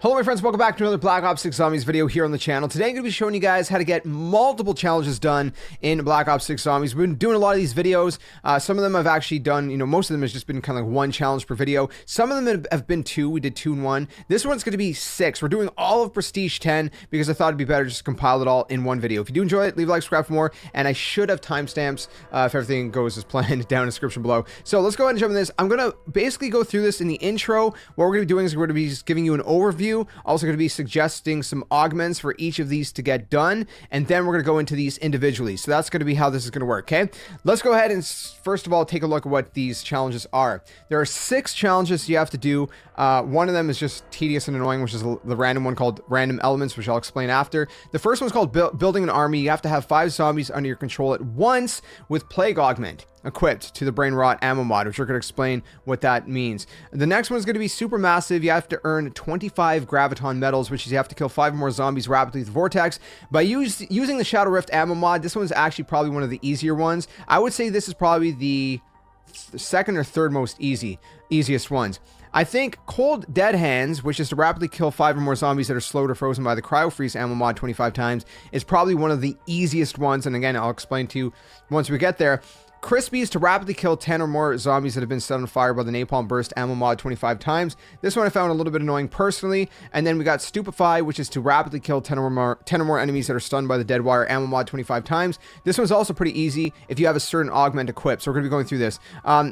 Hello my friends, welcome back to another Black Ops 6 Zombies video here on the channel. Today I'm going to be showing you guys how to get multiple challenges done in Black Ops 6 Zombies. We've been doing a lot of these videos. Some of them I've actually done, most of them has just been kind of like one challenge per video. Some of them have been two. We did 2 in 1. This one's going to be 6. We're doing all of Prestige 10 because I thought it'd be better just to compile it all in one video. If you do enjoy it, leave a like, subscribe for more, and I should have timestamps if everything goes as planned down in the description below. So let's go ahead and jump into this. I'm going to basically go through this in the intro. What we're going to be doing is we're going to be just giving you an overview. Also going to be suggesting some augments for each of these to get done, and then we're going to go into these individually. So that's going to be how this is going to work. Okay, let's go ahead and first of all take a look at what these challenges are. There are 6 challenges you have to do. One of them is just tedious and annoying, which is the random one called Random Elements, which I'll explain after. The first one's called Building an Army. You have to have 5 zombies under your control at once with Plague Augment equipped to the Brain Rot ammo mod, which we're going to explain what that means. The next one is going to be Supermassive. You have to earn 25 Graviton medals, which is you have to kill 5 more zombies rapidly with the Vortex. By using the Shadow Rift ammo mod, this one's actually probably one of the easier ones. I would say this is probably the second or third most easiest ones. I think Cold Dead Hands, which is to rapidly kill 5 or more zombies that are slowed or frozen by the Cryo Freeze ammo mod 25 times, is probably one of the easiest ones. And again, I'll explain to you once we get there. Crispies to rapidly kill 10 or more zombies that have been set on fire by the Napalm Burst ammo mod 25 times. This one I found a little bit annoying personally. And then we got Stupify, which is to rapidly kill 10 or more enemies that are stunned by the Dead Wire ammo mod 25 times. This one's also pretty easy if you have a certain augment equipped. So we're going to be going through this.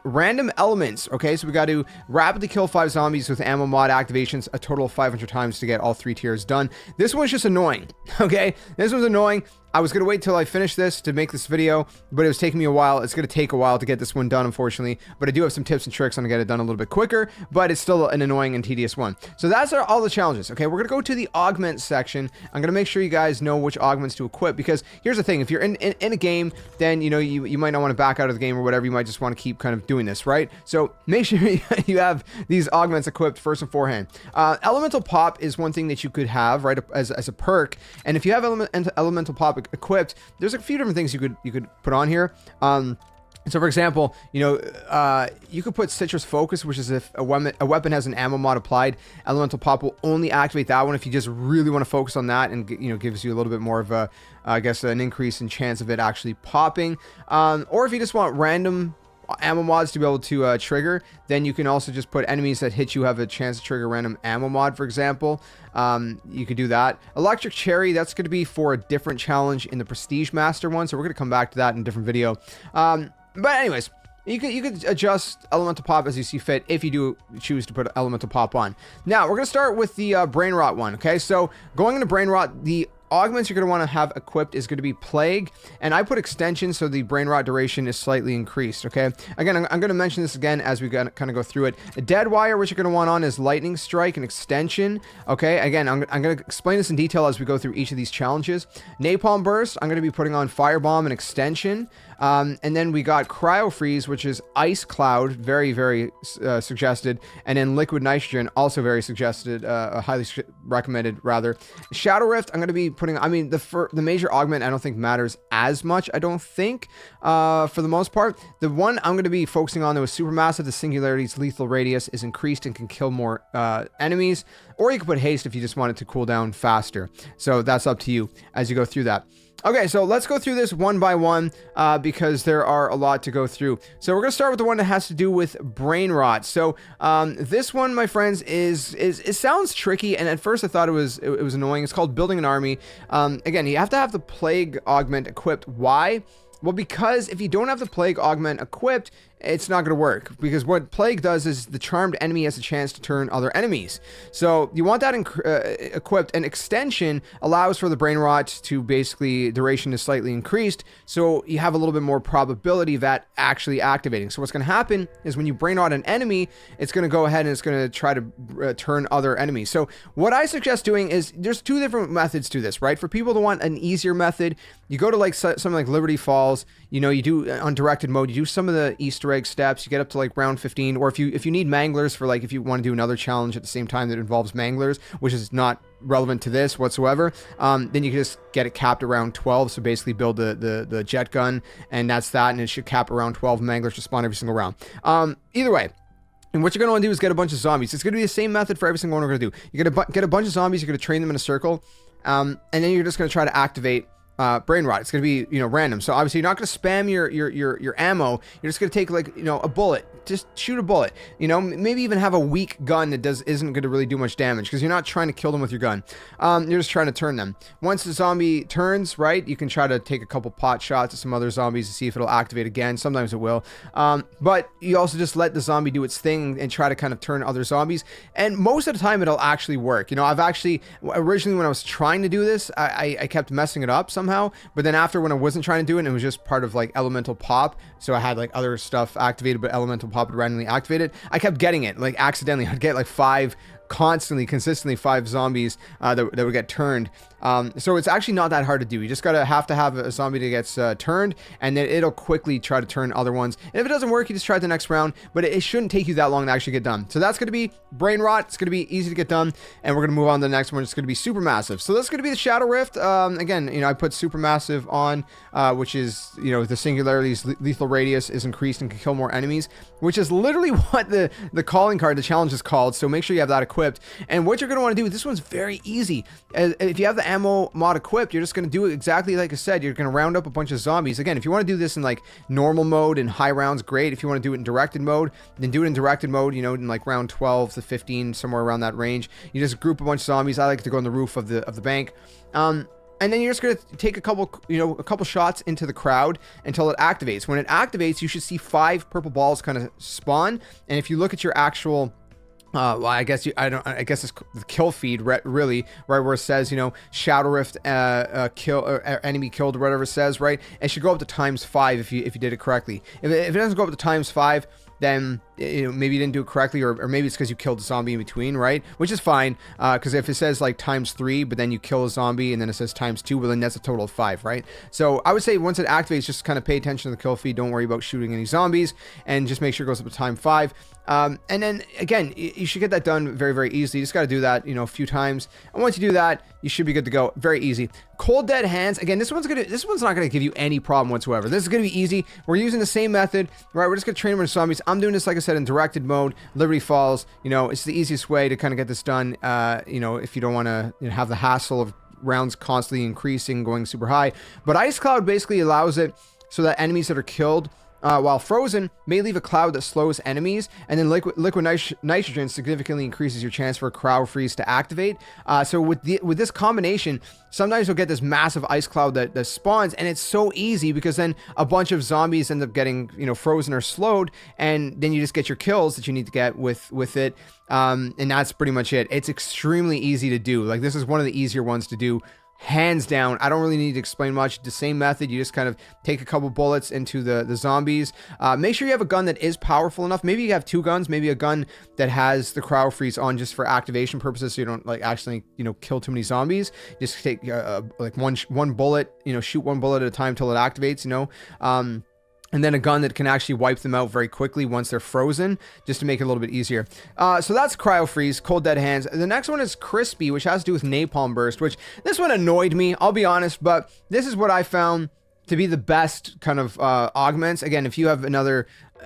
Random Elements. Okay, so we got to rapidly kill 5 zombies with ammo mod activations a total of 500 times to get all 3 tiers done. This one's just annoying. Okay, this one's annoying. I was going to wait till I finish this to make this video, but it was taking me a while. It's going to take a while to get this one done, unfortunately, but I do have some tips and tricks on how to get it done a little bit quicker, but it's still an annoying and tedious one. So that's all the challenges. Okay, we're going to go to the augment section. I'm going to make sure you guys know which augments to equip, because here's the thing. If you're in a game, then, you might not want to back out of the game or whatever. You might just want to keep kind of doing this, right? So make sure you have these augments equipped first and forehand. Elemental Pop is one thing that you could have, right, as a perk, and if you have Elemental Pop equipped, there's a few different things you could put on here. So for example, you could put Citrus Focus, which is if a weapon has an ammo mod applied, Elemental Pop will only activate that one if you just really want to focus on that, and gives you a little bit more of a, I guess, an increase in chance of it actually popping. Or if you just want random ammo mods to be able to trigger, then you can also just put enemies that hit you have a chance to trigger random ammo mod, for example. You could do that. Electric Cherry, that's going to be for a different challenge in the Prestige Master one, so we're going to come back to that in a different video. But anyways, you could adjust Elemental Pop as you see fit if you do choose to put Elemental Pop on. Now, we're going to start with the Brain Rot one, okay? So, going into Brain Rot, the augments you're going to want to have equipped is going to be Plague, and I put Extension so the Brain Rot duration is slightly increased, okay? Again, I'm going to mention this again as we kind of go through it. A Dead Wire, which you're going to want on, is Lightning Strike and Extension, okay? Again, I'm going to explain this in detail as we go through each of these challenges. Napalm Burst, I'm going to be putting on Firebomb and Extension. And then we got Cryo Freeze, which is Ice Cloud, very, very suggested. And then Liquid Nitrogen, also very suggested, highly recommended, rather. Shadow Rift, I'm going to be putting, the major augment I don't think matters as much, I don't think, for the most part. The one I'm going to be focusing on, though, is Supermassive. The Singularity's lethal radius is increased and can kill more enemies. Or you could put Haste if you just want it to cool down faster. So that's up to you as you go through that. Okay, so let's go through this one by one because there are a lot to go through. So we're going to start with the one that has to do with Brain Rot. So this one, my friends, it sounds tricky, and at first I thought it was annoying. It's called Building an Army. Again, you have to have the Plague Augment equipped. Why? Well, because if you don't have the Plague Augment equipped, it's not going to work, because what Plague does is the charmed enemy has a chance to turn other enemies. So you want that equipped, and Extension allows for the Brain Rot to basically duration is slightly increased, so you have a little bit more probability of that actually activating. So what's going to happen is when you Brain Rot an enemy, it's going to go ahead and it's going to try to turn other enemies. So what I suggest doing is, there's 2 different methods to this, right? For people who want an easier method, you go to like something like Liberty Falls, you do on directed mode, you do some of the Easter egg steps, you get up to like round 15, or if you need manglers for, like, if you want to do another challenge at the same time that involves manglers, which is not relevant to this whatsoever, then you can just get it capped around 12. So basically build the jet gun, and that's that, and it should cap around 12 manglers to spawn every single round. Either way, And what you're going to want to do is get a bunch of zombies. It's going to be the same method for every single one we're going to do. You're going to get a bunch of zombies. You're going to train them in a circle. And then you're just going to try to activate brain rot. It's going to be, random. So obviously you're not going to spam your ammo. You're just going to take like, a bullet. Just shoot a bullet. Maybe even have a weak gun that isn't going to really do much damage because you're not trying to kill them with your gun. You're just trying to turn them. Once the zombie turns, right, you can try to take a couple pot shots at some other zombies to see if it'll activate again. Sometimes it will. But you also just let the zombie do its thing and try to kind of turn other zombies. And most of the time it'll actually work. I've actually, originally when I was trying to do this, I kept messing it up somehow. But then after, when I wasn't trying to do it, and it was just part of like elemental pop. So I had like other stuff activated, but elemental pop would randomly activate it. I kept getting it like accidentally. I'd get like consistently 5 zombies that would get turned. So it's actually not that hard to do. You just have to have a zombie that gets turned, and then it'll quickly try to turn other ones. And if it doesn't work, you just try the next round, but it shouldn't take you that long to actually get done. So that's going to be brain rot. It's going to be easy to get done, and we're going to move on to the next one. It's going to be Supermassive. So that's going to be the Shadow Rift. Again, I put Supermassive on, which is, the singularity's lethal radius is increased and can kill more enemies, which is literally what the calling card, the challenge is called. So make sure you have that equipped. And what you're going to want to do, this one's very easy. If you have the ammo mod equipped, you're just going to do it exactly like I said. You're going to round up a bunch of zombies. Again, if you want to do this in like normal mode and high rounds, great. If you want to do it in directed mode, then do it in directed mode, in like round 12 to 15, somewhere around that range. You just group a bunch of zombies. I like to go on the roof of the bank. And then you're just going to take a couple shots into the crowd until it activates. When it activates, you should see 5 purple balls kind of spawn. And if you look at your actual well, I guess it's the kill feed, really, right where it says, Shadow Rift, enemy killed, or whatever it says, right? It should go up to ×5 if you did it correctly. If it doesn't go up to ×5, then maybe you didn't do it correctly, or maybe it's because you killed a zombie in between, right? Which is fine, because if it says like ×3, but then you kill a zombie and then it says ×2, well then that's a total of 5, right? So I would say once it activates, just kind of pay attention to the kill feed. Don't worry about shooting any zombies, and just make sure it goes up to ×5. And then again, you should get that done very, very easily. You just got to do that, a few times. And once you do that, you should be good to go. Very easy. Cold dead hands. Again, this one's not gonna give you any problem whatsoever. This is gonna be easy. We're using the same method, right? We're just gonna train with zombies. I'm doing this, like I said, in directed mode. Liberty Falls. It's the easiest way to kind of get this done. If you don't want to have the hassle of rounds constantly increasing, going super high. But Ice Cloud basically allows it so that enemies that are killed while frozen may leave a cloud that slows enemies, and then liquid nitrogen significantly increases your chance for a crowd freeze to activate. So with this combination, sometimes you'll get this massive ice cloud that spawns, and it's so easy because then a bunch of zombies end up getting frozen or slowed, and then you just get your kills that you need to get with it. And that's pretty much it. It's extremely easy to do. Like, this is one of the easier ones to do. Hands down. I don't really need to explain much. The same method. You just kind of take a couple bullets into the zombies. Make sure you have a gun that is powerful enough. Maybe you have 2 guns. Maybe a gun that has the crowd freeze on just for activation purposes, so you don't like actually kill too many zombies. Just take like one bullet. Shoot one bullet at a time till it activates. And then a gun that can actually wipe them out very quickly once they're frozen, just to make it a little bit easier. So that's Cryo Freeze, Cold Dead Hands. The next one is Crispy, which has to do with Napalm Burst, which this one annoyed me, I'll be honest, but this is what I found to be the best kind of augments. Again, if you have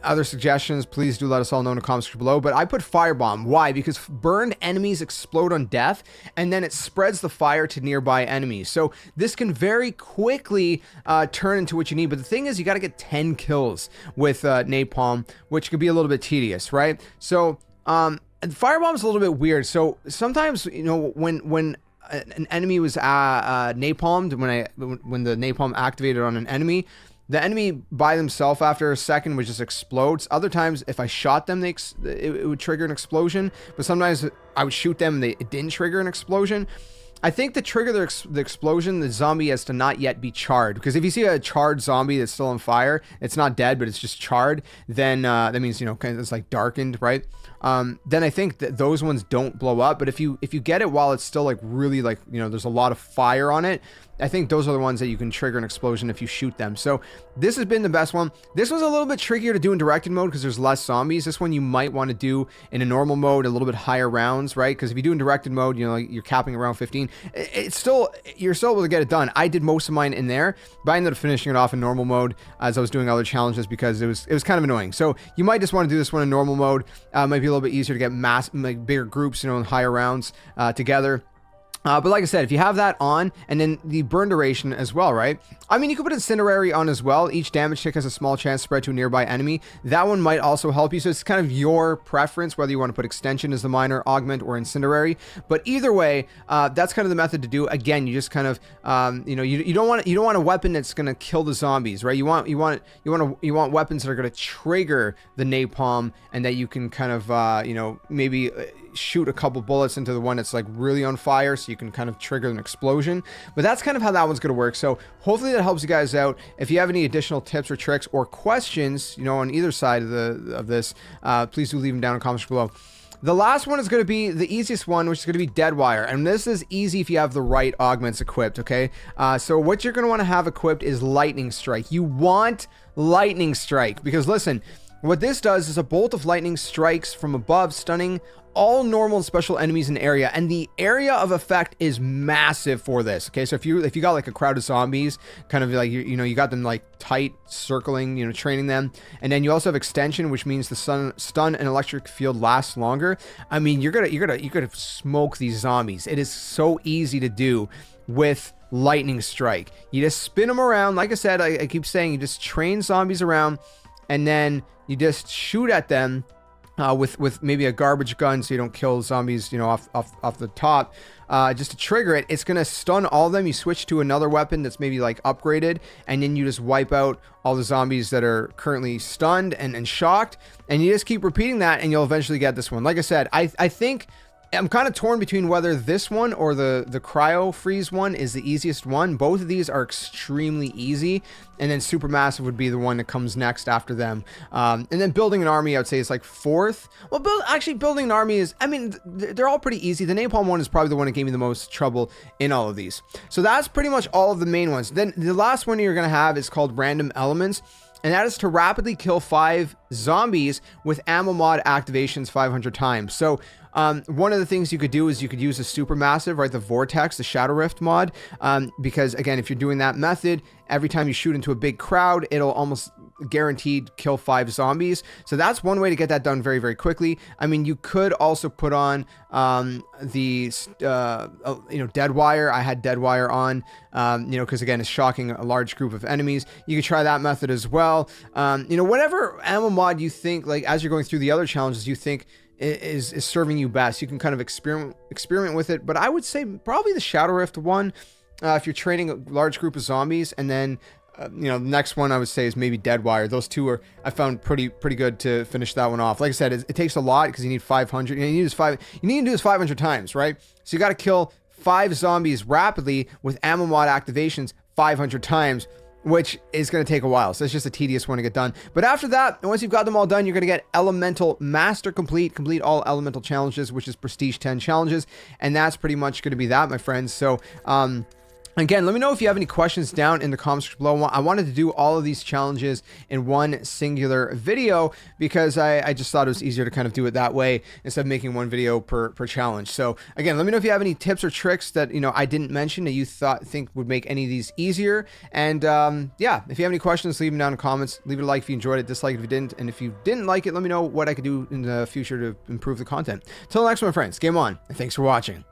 other suggestions, please do let us all know in the comments below. But I put Firebomb. Why? Because burned enemies explode on death, and then it spreads the fire to nearby enemies. So this can very quickly turn into what you need. But the thing is, you got to get 10 kills with Napalm, which could be a little bit tedious, right? So Firebomb is a little bit weird. So sometimes, when an enemy was napalmed, when the napalm activated on an enemy, the enemy by themselves after a second would just explode. Other times, if I shot them, it would trigger an explosion. But sometimes I would shoot them and it didn't trigger an explosion. I think to trigger the explosion, the zombie has to not yet be charred. Because if you see a charred zombie that's still on fire, it's not dead, but it's just charred, then that means, it's like darkened, right? Then I think that those ones don't blow up. But if you get it while it's still like really like, there's a lot of fire on it, I think those are the ones that you can trigger an explosion if you shoot them. So this has been the best one. This was a little bit trickier to do in directed mode because there's less zombies. This one you might want to do in a normal mode, a little bit higher rounds, right? Because if you do in directed mode, you know, you're capping around 15. You're still able to get it done. I did most of mine in there, but I ended up finishing it off in normal mode as I was doing other challenges because it was kind of annoying. So you might just want to do this one in normal mode. Might be a little bit easier to get like bigger groups, you know, and higher rounds together. But like I said, if you have that on, and then the burn duration as well, right? I mean, you could put Incendiary on as well. Each damage tick has a small chance to spread to a nearby enemy. That one might also help you. So it's kind of your preference, whether you want to put Extension as the minor, Augment, or Incendiary. But either way, that's kind of the method to do. Again, you just kind of, you know, you don't want a weapon that's going to kill the zombies, right? You want weapons that are going to trigger the napalm, and that you can kind of, you know, maybe shoot a couple bullets into the one that's like really on fire, so you can kind of trigger an explosion. But that's kind of how that one's going to work. So hopefully that helps you guys out. If you have any additional tips or tricks or questions, you know, on either side of this, please do leave them down in the comments below. The last one is going to be the easiest one, which is going to be Deadwire. And this is easy if you have the right augments equipped, okay? So what you're going to want to have equipped is Lightning Strike. You want Lightning Strike because, listen, what this does is a bolt of lightning strikes from above, stunning all normal and special enemies in the area, and the area of effect is massive for this. Okay, so if you got like a crowd of zombies, kind of like you know, you got them like tight circling, you know, training them, and then you also have extension, which means the stun and electric field lasts longer. I mean, you're gonna smoke these zombies. It is so easy to do with Lightning Strike. You just spin them around. Like I said, I keep saying, you just train zombies around, and then you just shoot at them with maybe a garbage gun, so you don't kill zombies, you know, off the top. Just to trigger it, it's gonna stun all of them. You switch to another weapon that's maybe like upgraded, and then you just wipe out all the zombies that are currently stunned and shocked, and you just keep repeating that, and you'll eventually get this one. Like I said, I think I'm kind of torn between whether this one or the cryo freeze one is the easiest one. Both of these are extremely easy, and then Supermassive would be the one that comes next after them. And then building an army, I would say, is like fourth. Well, building an army is, I mean, they're all pretty easy. The napalm one is probably the one that gave me the most trouble in all of these. So that's pretty much all of the main ones. Then the last one you're gonna have is called Random Elements, and that is to rapidly kill 5 zombies with ammo mod activations 500 times. So one of the things you could do is you could use a Supermassive, right? The Vortex, the Shadow Rift mod, because again, if you're doing that method, every time you shoot into a big crowd, it'll almost guaranteed kill 5 zombies. So that's one way to get that done very, very quickly. I mean, you could also put on you know, Deadwire. I had Deadwire on, you know, because again, it's shocking a large group of enemies. You could try that method as well. You know, whatever ammo mod you think, like as you're going through the other challenges, you think is serving you best, you can kind of experiment with it. But I would say probably the Shadow Rift one, if you're training a large group of zombies, and then you know, the next one I would say is maybe Deadwire. Those two are, I found pretty good to finish that one off. Like I said, it takes a lot because you need 500. You need to do this 500 times, right? So you got to kill 5 zombies rapidly with ammo mod activations 500 times, which is going to take a while. So it's just a tedious one to get done. But after that, once you've got them all done, you're going to get Elemental Master Complete all elemental challenges, which is Prestige 10 challenges. And that's pretty much going to be that, my friends. So, again, let me know if you have any questions down in the comments below. I wanted to do all of these challenges in one singular video because I just thought it was easier to kind of do it that way instead of making one video per challenge. So again, let me know if you have any tips or tricks that, you know, I didn't mention that you think would make any of these easier. And yeah, if you have any questions, leave them down in the comments. Leave it a like if you enjoyed it, dislike if you didn't. And if you didn't like it, let me know what I could do in the future to improve the content. Till the next one, my friends, game on, and thanks for watching.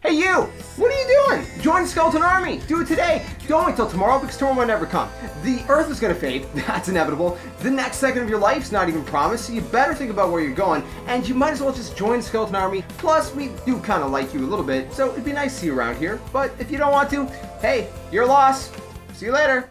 Hey you! What are you doing? Join the Skeleton Army! Do it today! Don't wait till tomorrow because tomorrow might never come. The Earth is gonna fade, that's inevitable. The next second of your life's not even promised, so you better think about where you're going, and you might as well just join the Skeleton Army. Plus, we do kinda like you a little bit, so it'd be nice to see you around here. But if you don't want to, hey, you're lost. See you later!